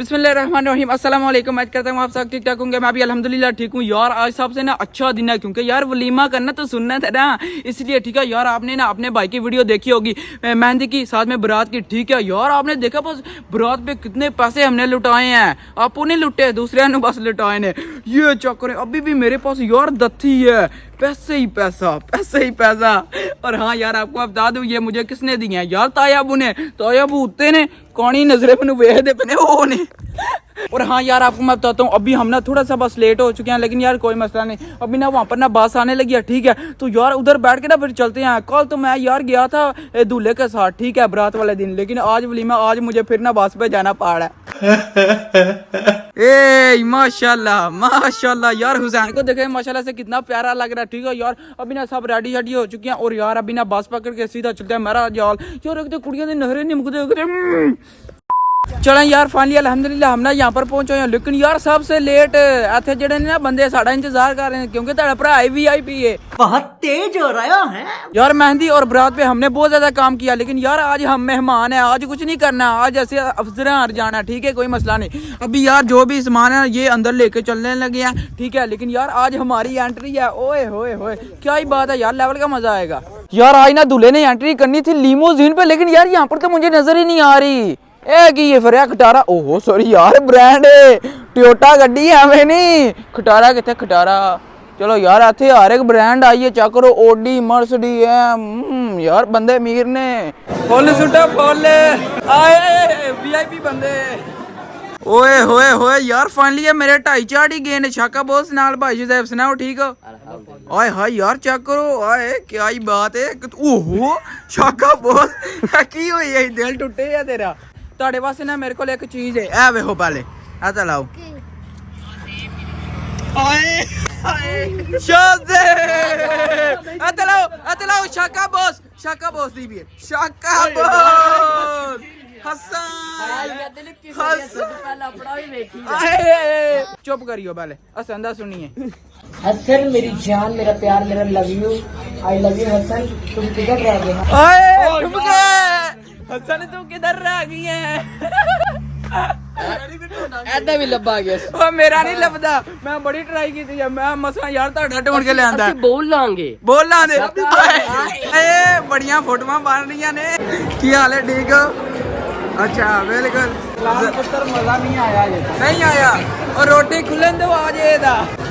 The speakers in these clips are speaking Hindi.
बिस्मिल्लाहिर्रहमानिर्रहीम अस्सलाम वालेकुम। मैं करता हूँ आप सब ठीक ठाक होंगे। मैं भी अल्हम्दुलिल्लाह ठीक हूँ यार। आज सबसे ना अच्छा दिन है क्योंकि यार वलीमा करना तो सुन्नत है ना, इसलिए ठीक है यार। आपने ना अपने भाई की वीडियो देखी होगी मेहंदी की, साथ में बारात की, ठीक है यार। आपने देखा बस बारात पे कितने पैसे हमने लुटाए हैं। आपको नहीं लुटे, दूसरे ने बस लुटाए ने। ये चक्कर है, अभी भी मेरे पास यार दत्ती है, पैसे ही पैसा, पैसे ही पैसा। और हाँ यार, आपको बता दूं ये मुझे किसने दिए हैं यार, तायाबू ने। तायाबू उत्ते ने कौनी नजरे मैंने वेख दे पने वो ने। और हाँ यार, आपको मैं बताता हूँ, अभी हम ना थोड़ा सा बस लेट हो चुके हैं, लेकिन यार कोई मसला नहीं। अभी ना वहाँ पर ना बस आने लगी है, ठीक है। तो यार उधर बैठ के ना फिर चलते हैं। कल तो मैं यार गया था दूल्हे के साथ, ठीक है, बारात वाले दिन, लेकिन आज वलीमा, आज मुझे फिर ना बस पे जाना पड़ रहा है। ए माशाल्लाह माशाल्लाह यार, हुसैन को देखे माशाल्लाह से कितना प्यारा लग रहा है, ठीक है यार। अभी ना सब रेडी शेडी हो चुकी हैं और यार अभी ना बस पकड़ के सीधा चलते हैं मेरा जाल। यार एक तो कुड़ियां दे नहरे नहीं मुकदे। चलें यार, फाइनली अल्हम्दुलिल्लाह हम ना यहाँ पर पहुंचे हैं, लेकिन यार सबसे लेट इतने जेडे ने ना बंदे साड़ा इंतजार कर रहे हैं क्योंकि तेरा भरा VIP है, बहुत तेज हो रहा है यार। मेहंदी और बारात पे हमने बहुत ज्यादा काम किया, लेकिन यार आज हम मेहमान हैं, आज कुछ नहीं करना, आज ऐसे अफसर जाना, ठीक है, कोई मसला नहीं। अभी यार जो भी सामान है ये अंदर लेके चलने लगे हैं, ठीक है। लेकिन यार आज हमारी एंट्री है, ओए होए होए क्या ही बात है यार, लेवल का मजा आएगा यार। आज ना दूल्हे ने एंट्री करनी थी लीमोजीन पे, लेकिन यार यहाँ पर तो मुझे नजर ही नहीं आ रही। ये फिर खटारा, ओहो सॉरी यार, ब्रांड है टोयोटा गड्डी है हमें नहीं। खटारा कितने खटारा, चलो यार इतने हर एक ब्रांड आई है, चेक करो, ओडी मर्सिडी है यार। बंदे मीर ने फुल सुटा फुल आए VIP बंदे। ओए होए होए यार, फाइनली है मेरे 2.5 ही गए ने। शाका बोस नाल भाई जुजैब सुनाओ, ठीक हो? आए हाय यार चेक करो, आए क्या ही बात है। ओहो शाका बोस की हुई है, दिल टूटे है तेरा। ਤੁਹਾਡੇ ਵਾਸਤੇ ਨਾ ਮੇਰੇ ਕੋਲ ਇੱਕ ਚੀਜ਼ ਹੈ, ਇਹ ਵੇਖੋ ਪਹਿਲੇ, ਆ ਤਾਂ ਲਾਓ। ਆਏ ਹਾਏ ਸ਼ਾਜ਼ੇ, ਆ ਤਾਂ ਲਾਓ ਸ਼ਾਕਾ ਬੋਸ, ਸ਼ਾਕਾ ਬੋਸ ਦੀ ਵੀ ਹੈ, ਸ਼ਾਕਾ ਬੋਸ चुप करियो पहले, हसन दा सुनिए। हसन मेरी जान, मेरा प्यार, मेरा love you, I love you Hasan. तुम किधर रह गए? हसन तू किधर रह गई है? ऐदा भी लब्बा गया। ओ मेरा नहीं लभदा, मैं बड़ी ट्राई की थी, मैं मसा यार ਤੁਹਾਡਾ ਢੂੰਡ ਕੇ ਲਿਆਂਦਾ। ਅਸੀਂ ਬੋਲ ਲਾਂਗੇ ए बड़ियां फोटोआं बन रही ने। की हाल है, ठीक हो? अच्छा बिल्कुल मजा नहीं आया, ये नहीं आया। और रोटी खुलन दो आज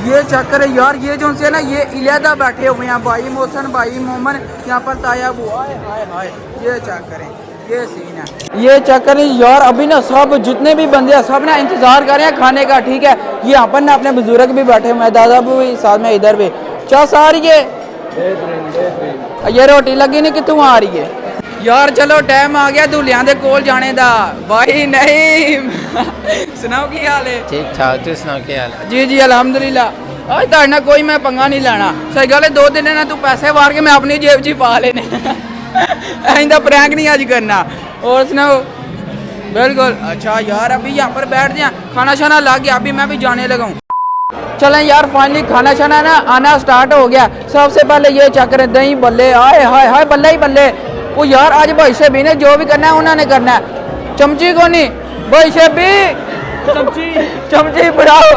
ये चक्कर है यार। ये जो से ना ये इलादा बैठे हुए हैं, भाई मोहसन, भाई मोमन, यहाँ पर ताया बुआ, हाय हाय ये चक्कर है, ये सीन है, ये चक्कर है यार। अभी ना सब जितने भी बंदे हैं सब ना इंतजार कर रहे हैं खाने का, ठीक है। ये यहाँ पर ना अपने बुजुर्ग भी बैठे हुए हैं, दादा भी साथ में, इधर भी क्या सारी ये रोटी लगी नहीं कि तू आ रही है यार। चलो टाइम आ गया दूल्हिਆਂ ਦੇ ਕੋਲ ਜਾਣੇ ਦਾ। भाई नहीं सुनाओ की हाल है? ठीक ठाक, तू सुना क्या हाल है? जी जी अल्हम्दुलिल्लाह। आज ताड़ ना कोई मैं पंगा नहीं लाना, सही गल है। 2 दिन ना तू पैसे वार के मैं अपनी जेब च पा लेने ऐसा प्रैंक नहीं आज करना। और सुनाओ? बिल्कुल। अच्छा यार अभी यहाँ पर बैठ जाए, खाना शाना ला गया, अभी मैं भी जाने लगा हूँ। चलें यार, फाइनली खाना शाना ना आना स्टार्ट हो गया। सबसे पहले ये चक्कर है दही बल्ले, आए हाय हाय बल्ले ही बल्ले। वो यार आज भाई शेबी ने जो भी करना है उन्होंने करना है। चमची को नहीं, भाई शेबी चमची बढ़ाओ।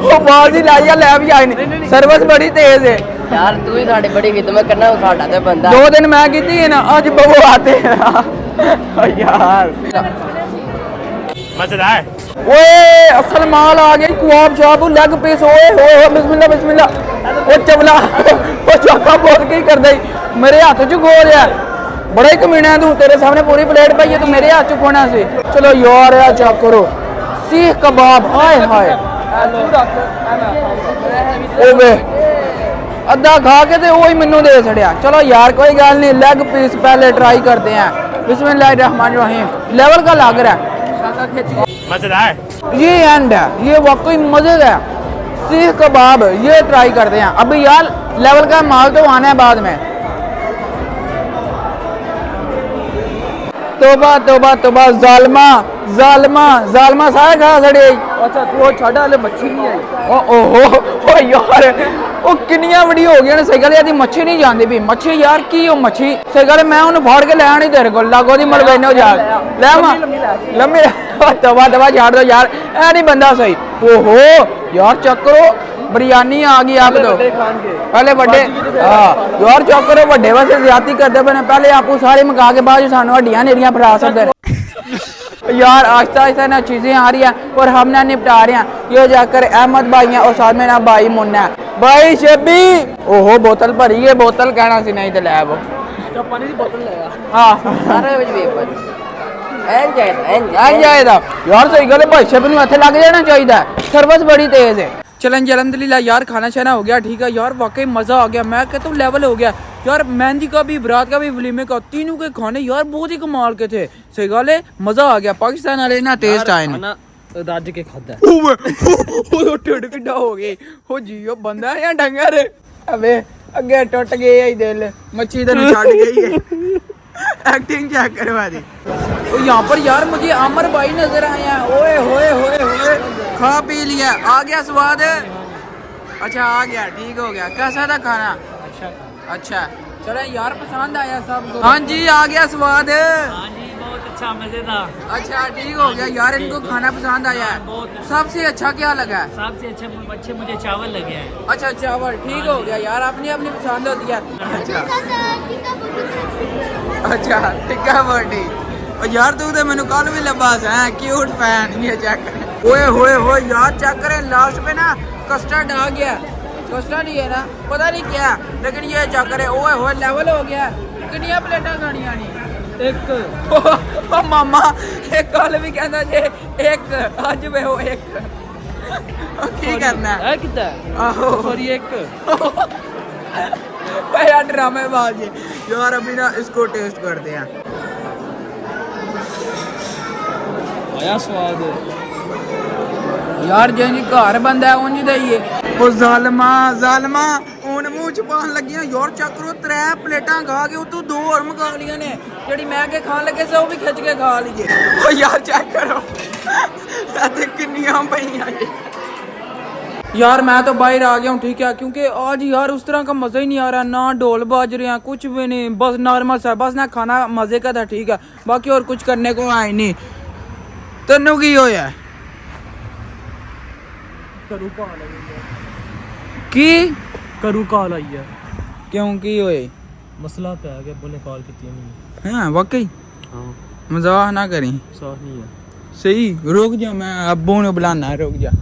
वो बाज ही लाइया ले भी आई नहीं, सर्विस बड़ी तेज है यार। तू ही साडी बड़ी खिदमत करना, साडा ते बंदा 2 दिन मैं की थी ना, आज बबू आते हैं यार। मजेदार। ओए असल माल आ गई, कुआब शाब लेग पीस, ओए होए बिस्मिल्लाह बिस्मिल्लाह। ओ चबला ओ चाका बोल के कर दई, मेरे हाथ च खो रहा है। बड़ा ही कमीना है तू, तेरे सामने पूरी प्लेट पाई है, तू मेरे हाथ च खोना सी। चलो यार यार चेक करो, सीख कबाब, हाय हाय ओए अद्धा खा के ते वही मैनू दे छड़िया। चलो यार कोई गल नहीं, लेग पीस पहले ट्राई करते हैं। बिस्मिल्लाहिर्रहमानिर्रहीम, लेवल का लग रहा है, मजेदार। ये एंड है, ये वाकई मजे है। सीख कबाब ये ट्राई करते हैं। अभी यार लेवल का माल तो आना है बाद में। तोबा तोबा तोबा जालमा जालमा जालमा सारे खा छड़े अच्छा तू वो छड़ वाले मच्छी नहीं आई ओ यार ओ किन्नियां बड़ी हो गई ने सही गल यादी मच्छी नहीं जांदी भी मच्छी यार की ओ मच्छी सही गल मैं उन्हें फाड़ के ले आनी तेरे को लागो दी मलबेने हो जा ले मा लम्मी तोबा तोबा झाड़ दो यार ए नहीं बंदा सही ओहो यार चेक करो बिरयानी आ गई आप दो पहले बड़े हाँ यार चेक करो बड़े वैसे ज्यादा करते पे पहले आपको सारे मका के बाद सानू हड्डियां नेरियां फड़ा सकते यार आहिस्ता आहिस्ता ना चीजें आ रही हैं और हम ना निपटा रहे हैं ये जाकर अहमद भाई हैं और साथ में ना भाई मुन्ना है भाई शबी ओहो बोतल भरी है बोतल कहना सी नहीं तो लै वो पानी की बोतल ले हाँ सारे ਵਿੱਚ ਵੇਖ ਐਂ ਜਾਏਦਾ यार सही गल है भाई शबी ਨੂੰ ਇੱਥੇ ਲੱਗ जाना चाहिए सर्विस बड़ी तेज है चलन जी अल्हम्दुलिल्लाह यार खाना शाना हो गया ठीक है यार वाकई मज़ा आ गया मैं कहता हूँ लेवल हो गया यार मेहंदी का भी बरात का भी वलीमे का तीनों के खाने यार बहुत ही कमाल के थे सही गल है मज़ा आ गया पाकिस्तान वाले ना टेस्ट आए ना ਰੱਜ ਕੇ ਖਾਦਾ ਉਹ ਢਿੱਡ ਕਿੱਡਾ ਹੋ ਗਈ ਉਹ ਜੀਓ ਬੰਦਾ ਜਾਂ ਡੰਗਰ ਅਵੇ ਅੱਗੇ ਟੁੱਟ ਗਏ ਹੀ ਦਿਲ मच्छी तो नहीं छड़ गई है एक्टिंग क्या करवा दी तो यहाँ पर यार मुझे आमर भाई नजर आए हैं ओए होए होए होए खा पी लिया आ गया स्वाद अच्छा आ गया ठीक हो गया कैसा था खाना अच्छा चलो यार पसंद आया सबको हाँ जी आ गया स्वाद बहुत अच्छा मजेदार अच्छा ठीक हो गया यार इनको खाना पसंद आया है सबसे अच्छा क्या लगा है सबसे अच्छे मुझे चावल लगे हैं अच्छा चावल ठीक हो गया यार अपनी अपनी पसंद होती है अच्छा टिक्का बर्थडे और यार तू तो मैंने कल भी लबास है क्यूट फैन ये चेक ओए होए होए यार चेक करें लास्ट पे ना कस्टर्ड आ गया कस्टर्ड ही है ना पता नहीं क्या लेकिन ये चेक करें ओए होए लेवल हो गया कितनी प्लेटा खानियां नहीं एक ओ मामा एक कल भी कहता जे एक आज वे हो एक की करना है कितना आहो सॉरी एक यार ड्रामेबाज है यार अभी ना इसको टेस्ट करते हैं आया स्वाद यार जिंज घर बंदा है उंज दईए ओ जालमा जालमा हुन मुंह च पान लगियां यार चेक करो 3 प्लेटां खा के उतों 2 और मंगा लियां ने जेड़ी मैं के खान लगे से वो भी खिच के खा लीए ओ यार चेक करो ते किन्नियां पईयां ये यार मैं तो बाहर आ गया हूँ ठीक है क्योंकि आज यार उस तरह का मज़ा ही नहीं आ रहा ना ढोल बाज रहे हैं कुछ भी नहीं बस नॉर्मल सा बस ना खाना मज़े का था ठीक है बाकी और कुछ करने को आए नहीं तेनू की होया की करू कॉल आई है क्यों की होए मसला तो है कि बोले कॉल की नहीं हाँ वाकई हाँ मजाक ना करी साफ नहीं है सही रुक जा मैं अब्बू ने बुलाना रुक जा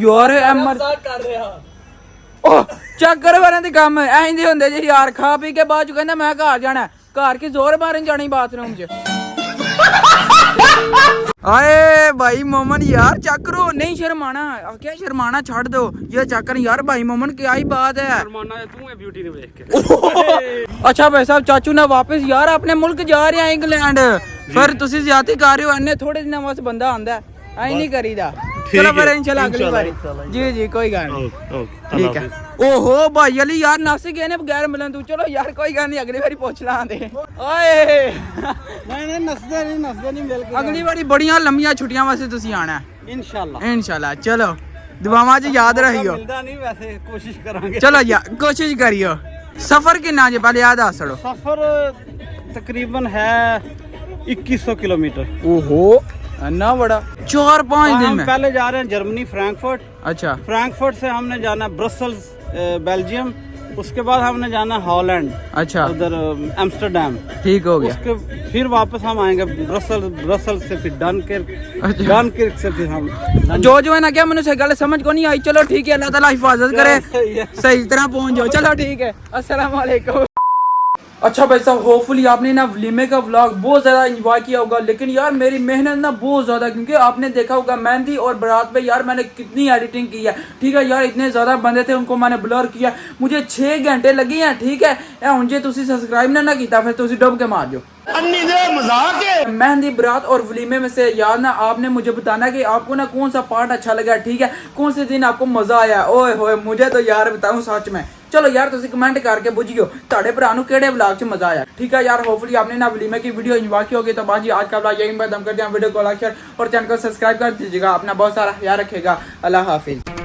यार एमर कर रहा ओ चेक कर वरन दी काम ऐंदे हुंदे जी यार खा पी के बाद कहंदा मैं घर जाना घर की जोर मारन जानी बाथरूम च आए भाई मोमन यार चेक करो नहीं शर्माना क्या शर्माना छोड़ दो ये चेक कर यार भाई मोमन क्या ही बात है शर्माना तू है ब्यूटी ने देख के अच्छा भाई साहब चाचू ना वापस यार अपने मुल्क जा रहे हैं इंग्लैंड फिर तुसी ज्यादा कर रहे हो अन्ने थोड़े दिन वास्ते बंदा आंदा है ऐ नहीं करीदा चलो फिर इंशाल्लाह अगली बारी जी जी कोई गल नहीं ठीक है ओहो भाई अली यार नासिक गए ने बगैर मिलन तू चलो यार कोई गल नहीं अगली बारी पूछ ला दे ओए नहीं नसदे नहीं मिल के अगली बारी बड़ियां लंबियां छुट्टियां वास्ते तुसी आना इंशाल्लाह इंशाल्लाह चलो दुआवां च याद रखियो मिलदा नहीं वैसे कोशिश करांगे चलो यार कोशिश करियो सफर कितना जे पहले याद आ सड़ो सफर तकरीबन है 2100 किलोमीटर ओहो अन्ना बड़ा 4-5 दिन हम में पहले जा रहे हैं जर्मनी फ्रैंकफर्ट अच्छा फ्रैंकफर्ट से हमने जाना है ब्रसल्स बेल्जियम उसके बाद हमने जाना है हॉलैंड अच्छा उधर एम्स्टरडेम ठीक हो गया उसके फिर वापस हम आएंगे ब्रसल से फिर डनकिर्क से फिर हम जो है ना क्या मैंने गल समझ को नहीं आई चलो ठीक है अल्लाह ताला हिफाजत करे सही तरह पहुंच जाओ चलो ठीक है अस्सलाम वालेकुम अच्छा भाई साहब होपफुली आपने ना वलीमे का व्लॉग बहुत ज़्यादा एंजॉय किया होगा लेकिन यार मेरी मेहनत ना बहुत ज़्यादा क्योंकि आपने देखा होगा मेहंदी और बारात पे यार मैंने कितनी एडिटिंग की है ठीक है यार इतने ज़्यादा बंदे थे उनको मैंने ब्लर किया मुझे 6 घंटे लगे हैं ठीक है हुण जे तुसी सब्सक्राइब ना किया फिर तुसी डुब के मार दो मजाक है मेहंदी बारात और वलीमे में से यार ना आपने मुझे बताना कि आपको ना कौन सा पार्ट अच्छा लगा ठीक है कौन से दिन आपको मजा आया ओए होए मुझे तो यार बताऊं सच में चलो यार तुम कमेंट करके बुझियो ਤੁਹਾਡੇ ਭਰਾ ਨੂੰ ਕਿਹੜੇ ਵਲੌਗ 'ਚ ਮਜ਼ਾ ਆਇਆ। ਠੀਕ है यार, होपफुली आपने ना वलीमे की वीडियो एंजॉय की होगी। तो बाजी आज का व्लॉग यहीं पर खत्म करते हैं। वीडियो को लाइक शेयर और चैनल को सब्सक्राइब कर दीजिएगा। अपना बहुत सारा ख्याल रखेगा। अल्लाह हाफिज।